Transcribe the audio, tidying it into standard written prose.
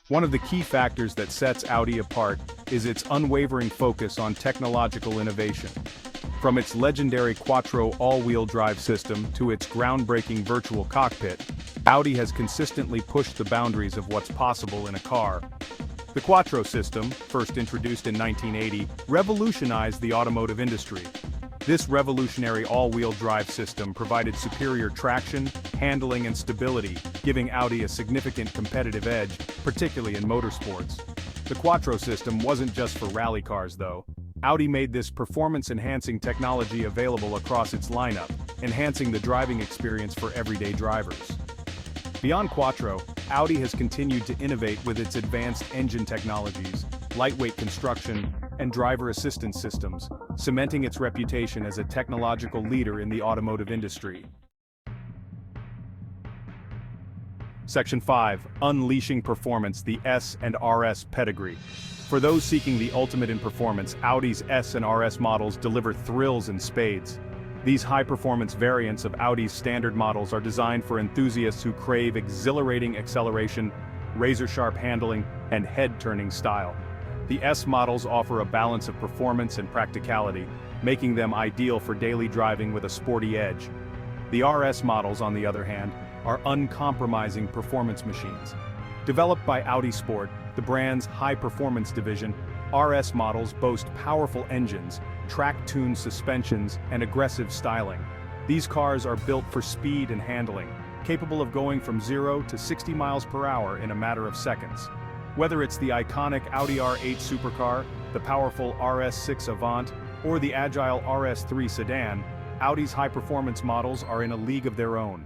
One of the key factors that sets Audi apart is its unwavering focus on technological innovation. From its legendary Quattro all-wheel drive system to its groundbreaking virtual cockpit, Audi has consistently pushed the boundaries of what's possible in a car. The Quattro system, first introduced in 1980, revolutionized the automotive industry. This revolutionary all-wheel drive system provided superior traction, handling and stability, giving Audi a significant competitive edge, particularly in motorsports. The Quattro system wasn't just for rally cars though. Audi made this performance-enhancing technology available across its lineup, enhancing the driving experience for everyday drivers. Beyond Quattro, Audi has continued to innovate with its advanced engine technologies, lightweight construction, and driver assistance systems, cementing its reputation as a technological leader in the automotive industry. Section 5. Unleashing Performance: the S and RS Pedigree. For those seeking the ultimate in performance, Audi's S and RS models deliver thrills in spades. These high-performance variants of Audi's standard models are designed for enthusiasts who crave exhilarating acceleration, razor-sharp handling, and head-turning style. The S models offer a balance of performance and practicality, making them ideal for daily driving with a sporty edge. The RS models, on the other hand, are uncompromising performance machines. Developed by Audi Sport, the brand's high-performance division, RS models boast powerful engines, track-tuned suspensions, and aggressive styling. These cars are built for speed and handling, capable of going from 0 to 60 miles per hour in a matter of seconds. Whether it's the iconic Audi R8 supercar, the powerful RS6 Avant, or the agile RS3 sedan, Audi's high-performance models are in a league of their own.